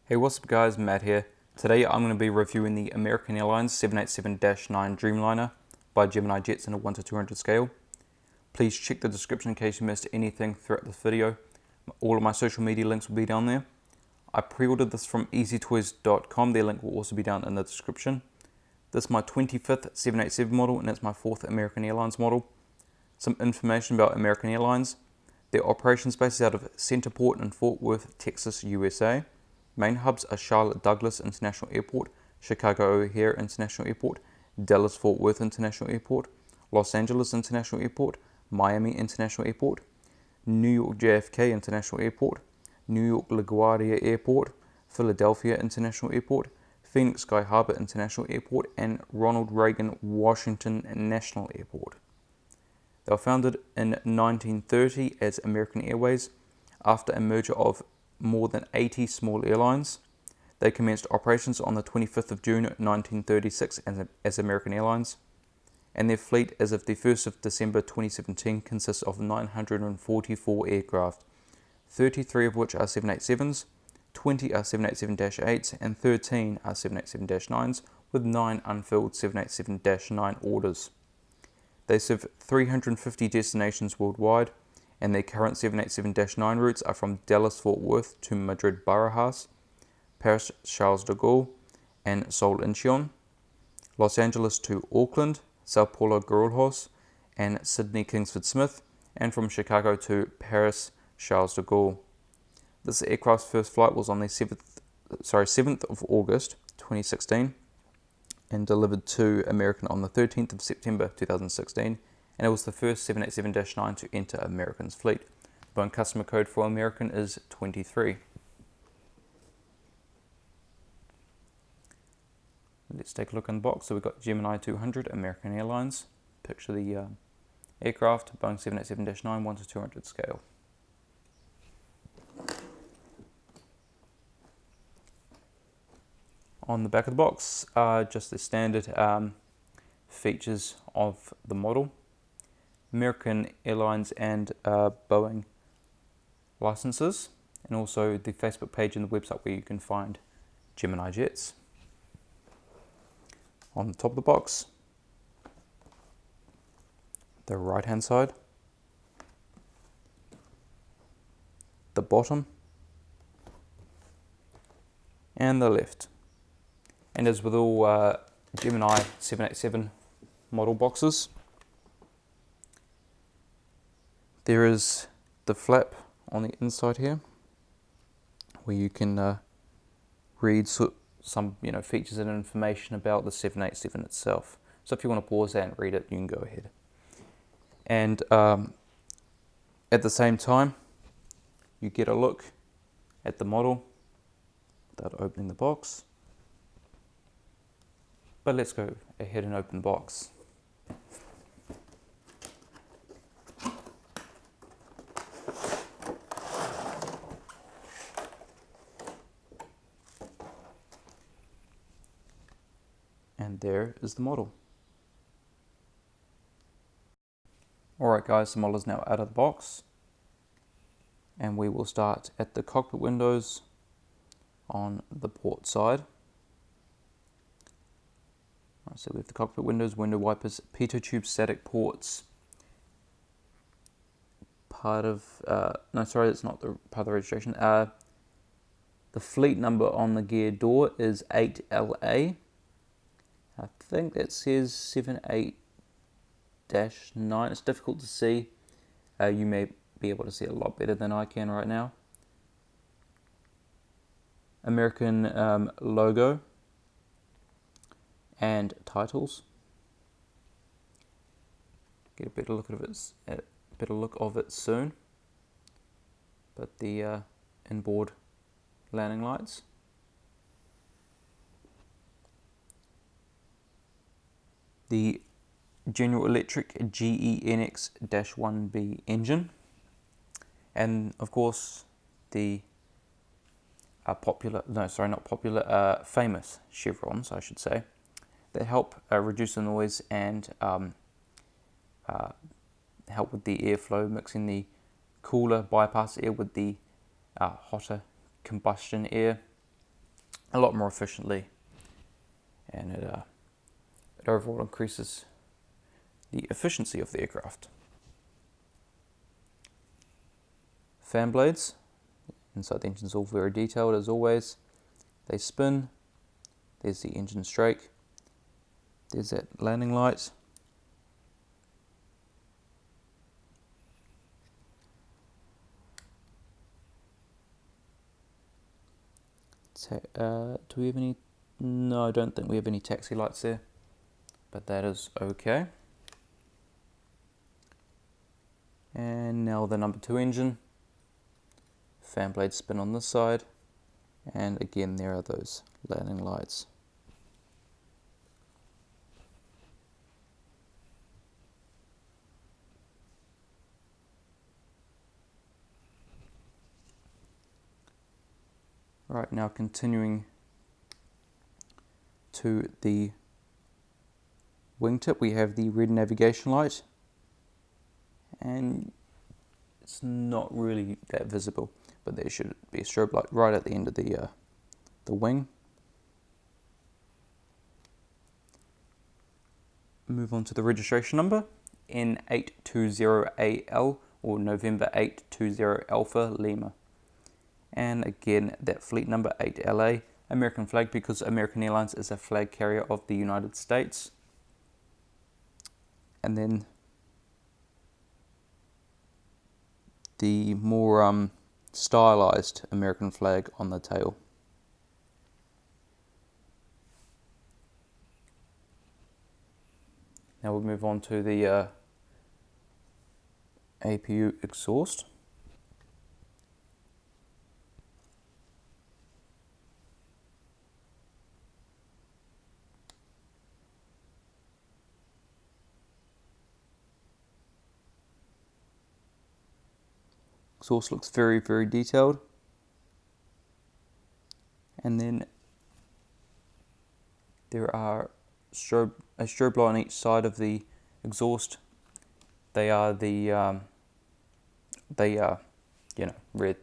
Hey, what's up guys, Matt here. Today I'm going to be reviewing the American Airlines 787-9 Dreamliner by Gemini jets in a 1 to 200 scale. Please check the description in case you missed anything throughout this video. All of my social media links will be down there. I pre-ordered this from easytoys.com, their link will also be down in the description. This is my 25th 787 model and it's my 4th American Airlines model. Some information about American Airlines. Their operations base is out of Centerport in Fort Worth, Texas, USA. Main hubs are Charlotte Douglas International Airport, Chicago O'Hare International Airport, Dallas Fort Worth International Airport, Los Angeles International Airport, Miami International Airport, New York JFK International Airport, New York LaGuardia Airport, Philadelphia International Airport, Phoenix Sky Harbor International Airport, and Ronald Reagan Washington National Airport. They were founded in 1930 as American Airways after a merger of more than 80 small airlines. They commenced operations on the 25th of June 1936 as American Airlines, and their fleet as of the 1st of December 2017 consists of 944 aircraft, 33 of which are 787s, 20 are 787-8s, and 13 are 787-9s, with 9 unfilled 787-9 orders. They serve 350 destinations worldwide, and their current 787-9 routes are from Dallas-Fort Worth to Madrid-Barajas, Paris-Charles de Gaulle and Seoul-Incheon, Los Angeles to Auckland, Sao Paulo-Guarulhos and Sydney-Kingsford-Smith, and from Chicago to Paris-Charles de Gaulle. This aircraft's first flight was on the 7th of August 2016 and delivered to American on the 13th of September 2016. And it was the first 787-9 to enter American's fleet. The Boeing customer code for American is 23. Let's take a look in the box. So we've got Gemini 200, American Airlines. Picture the aircraft, Boeing 787-9, 1 to 200 scale. On the back of the box are just the standard features of the model. American Airlines and Boeing licenses, and also the Facebook page and the website where you can find Gemini jets. On the top of the box, the right hand side, the bottom, and the left. And as with all Gemini 787 model boxes, there is the flap on the inside here, where you can read some features and information about the 787 itself. So if you want to pause that and read it, you can go ahead. And at the same time, you get a look at the model without opening the box. But let's go ahead and open the box. And there is the model. Alright guys, the model is now out of the box. And we will start at the cockpit windows on the port side. Alright, so we have the cockpit windows, window wipers, pitot tube static ports. No, sorry, that's not the part of the registration. The fleet number on the gear door is 8LA. I think that says 78-9. It's difficult to see. You may be able to see it a lot better than I can right now. American logo and titles. Get a better look of it soon. But the inboard landing lights. The General Electric GEnx-1B engine, and of course the famous chevrons, I should say, that help reduce the noise and help with the airflow, mixing the cooler bypass air with the hotter combustion air a lot more efficiently, and it overall increases the efficiency of the aircraft. Fan blades, inside the engine is all very detailed as always. They spin. There's the engine strake. There's that landing light. Do we have any? No, I don't think we have any taxi lights there, but that is okay. And now the number 2 engine. Fan blades spin on this side, and again there are those landing lights. Right, now continuing to the wingtip, we have the red navigation light, and it's not really that visible, but there should be a strobe light right at the end of the wing. Move on to the registration number, N820AL, or November 820 Alpha Lima. And again, that fleet number 8LA, American flag, because American Airlines is a flag carrier of the United States. And then the more stylized American flag on the tail. Now we'll move on to the APU exhaust. Exhaust looks very, very detailed. And then there are a strobe light on each side of the exhaust. They are the red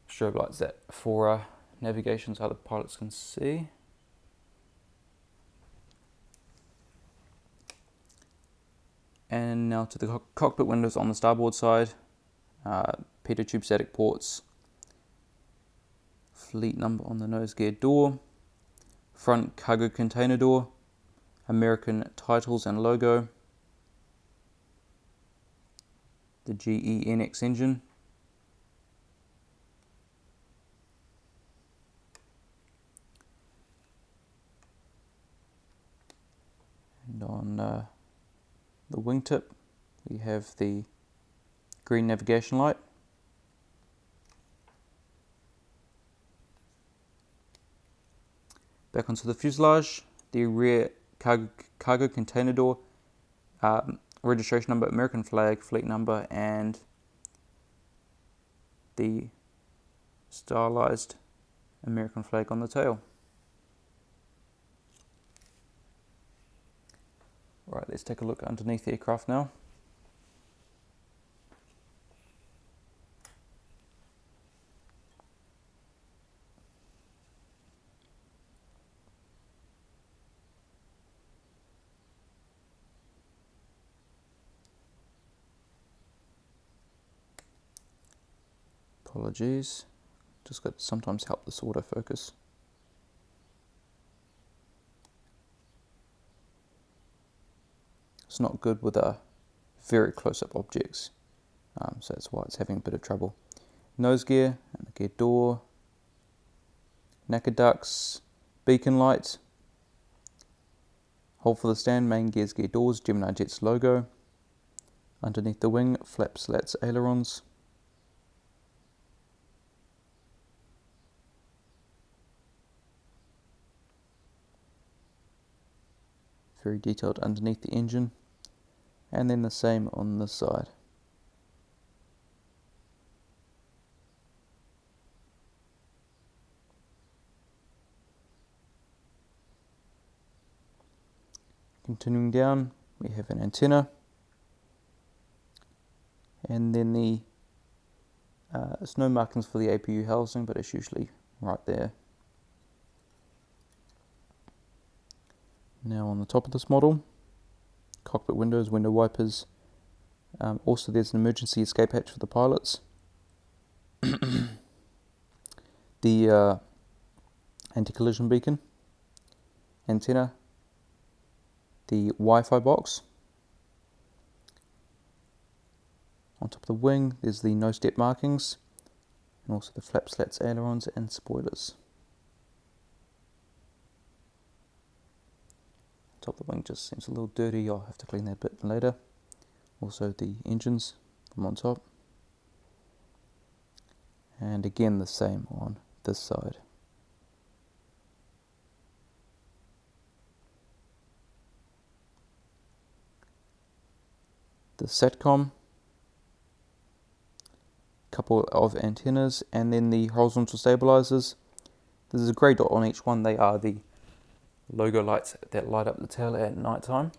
strobe lights that for navigation, so the pilots can see. And now to the cockpit windows on the starboard side. Pitot tube static ports, fleet number on the nose gear door, front cargo container door, American titles and logo, the GENX engine, and on the wingtip we have the green navigation light. Back onto the fuselage, the rear cargo container door, registration number, American flag, fleet number, and the stylized American flag on the tail. Right, let's take a look underneath the aircraft now. Apologies, just got to sometimes help this autofocus. It's not good with very close-up objects, so that's why it's having a bit of trouble. Nose gear and the gear door, NACA ducts, beacon light, hold for the stand, main gears, gear doors, Gemini Jets logo. Underneath the wing, flaps, slats, ailerons. Very detailed underneath the engine, and then the same on this side. Continuing down, we have an antenna, and then there's no markings for the APU housing, but it's usually right there. Now on the top of this model, cockpit windows, window wipers. Also there's an emergency escape hatch for the pilots. The anti-collision beacon, antenna, the Wi-Fi box. On top of the wing there's the no step markings, and also the flap slats, ailerons and spoilers. Top of the wing just seems a little dirty, I'll have to clean that bit later. Also the engines from on top. And again the same on this side. The SATCOM, couple of antennas, and then the horizontal stabilizers. There's a grey dot on each one. They are the logo lights that light up the tail at night time.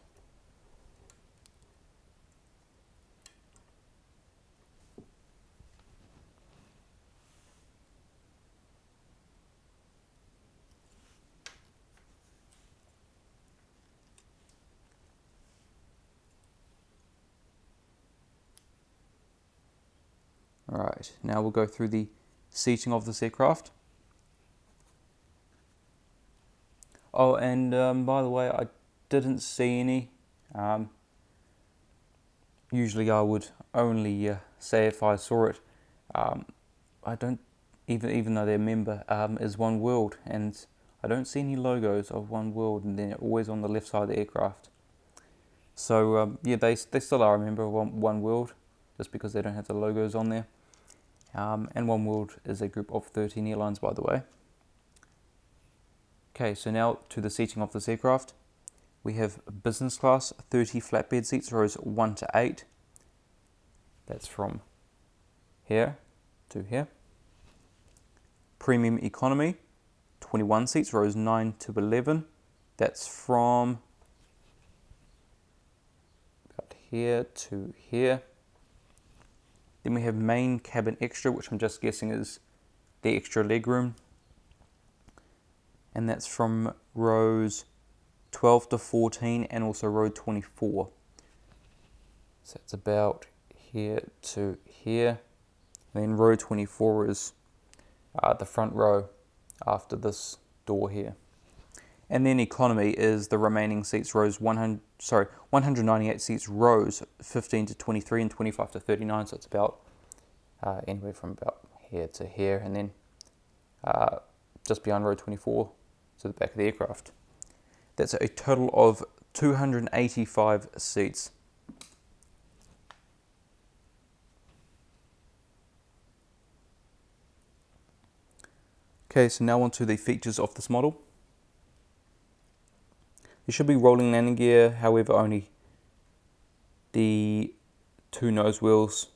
Alright, now we'll go through the seating of this aircraft. Oh, and by the way, I didn't see any. Usually I would only say if I saw it. I don't, even though their member is Oneworld, and I don't see any logos of Oneworld, and they're always on the left side of the aircraft. So yeah, they still are a member of Oneworld, just because they don't have the logos on there. And Oneworld is a group of 13 airlines, by the way. Okay, so now to the seating of this aircraft. We have business class, 30 flatbed seats, rows 1 to 8. That's from here to here. Premium economy, 21 seats, rows 9 to 11. That's from about here to here. Then we have main cabin extra, which I'm just guessing is the extra legroom. And that's from rows 12 to 14 and also row 24. So it's about here to here. And then row 24 is the front row after this door here. And then economy is the remaining seats, rows 198 seats, rows 15 to 23 and 25 to 39. So it's about anywhere from about here to here, and then just beyond row 24 to the back of the aircraft. That's a total of 285 seats. Okay, so now on to the features of this model. There should be rolling landing gear, however only the two nose wheels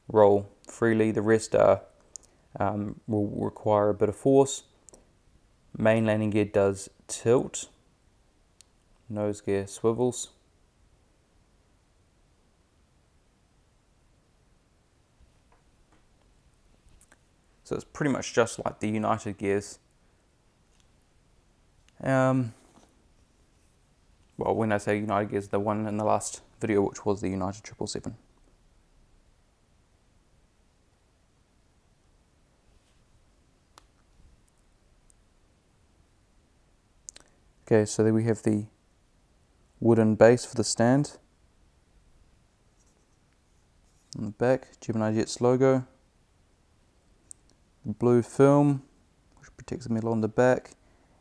roll freely. The rest will require a bit of force. Main landing gear does tilt. Nose gear swivels. So it's pretty much just like the United gears. Well, when I say United gears, the one in the last video, which was the United 777. Okay, so there we have the wooden base for the stand. On the back, Gemini Jets logo. The blue film, which protects the metal on the back.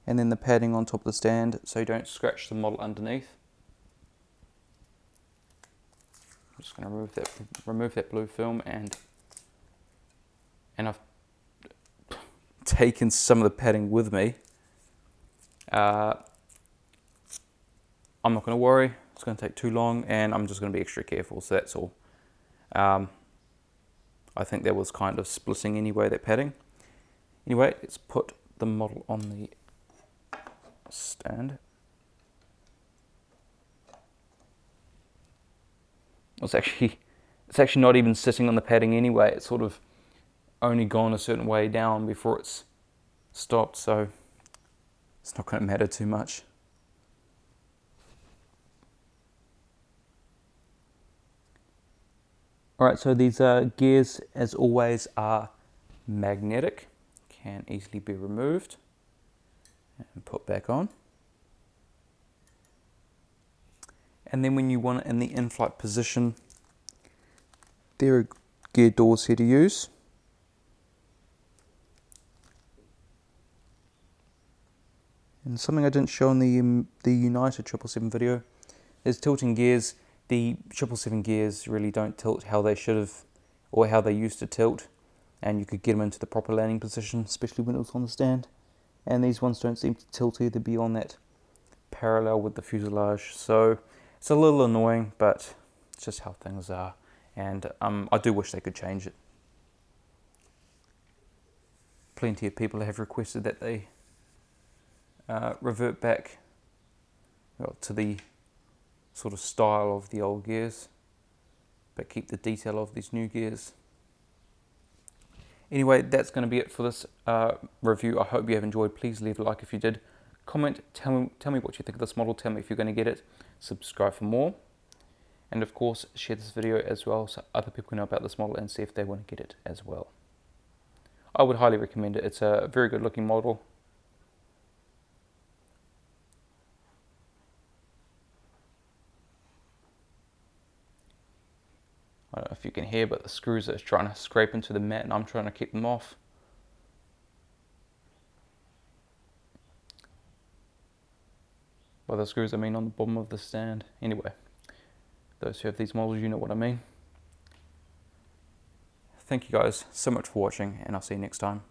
And then the padding on top of the stand, so you don't scratch the model underneath. I'm just going to remove that blue film, and I've taken some of the padding with me. I'm not going to worry, it's going to take too long, and I'm just going to be extra careful, so that's all. I think that was kind of splitting anyway, that padding. Anyway, let's put the model on the stand. It's actually not even sitting on the padding anyway. It's sort of only gone a certain way down before it's stopped, so it's not going to matter too much. Alright, so these gears, as always, are magnetic, can easily be removed and put back on. And then when you want it in the in-flight position, there are gear doors here to use. And something I didn't show in the United 777 video is tilting gears. The 777 gears really don't tilt how they should have, or how they used to tilt, and you could get them into the proper landing position, especially when it was on the stand. And these ones don't seem to tilt either beyond that parallel with the fuselage, so it's a little annoying, but it's just how things are, and I do wish they could change it. Plenty of people have requested that they revert back to the sort of style of the old gears, but keep the detail of these new gears. Anyway, that's going to be it for this review. I hope you have enjoyed. Please leave a like if you did. Comment, tell me what you think of this model. Tell me if you're going to get it. Subscribe for more. And of course, share this video as well so other people can know about this model and see if they want to get it as well. I would highly recommend it. It's a very good looking model. I don't know if you can hear, but the screws are trying to scrape into the mat and I'm trying to keep them off. By the screws I mean on the bottom of the stand. Anyway, those who have these models, you know what I mean. Thank you guys so much for watching, and I'll see you next time.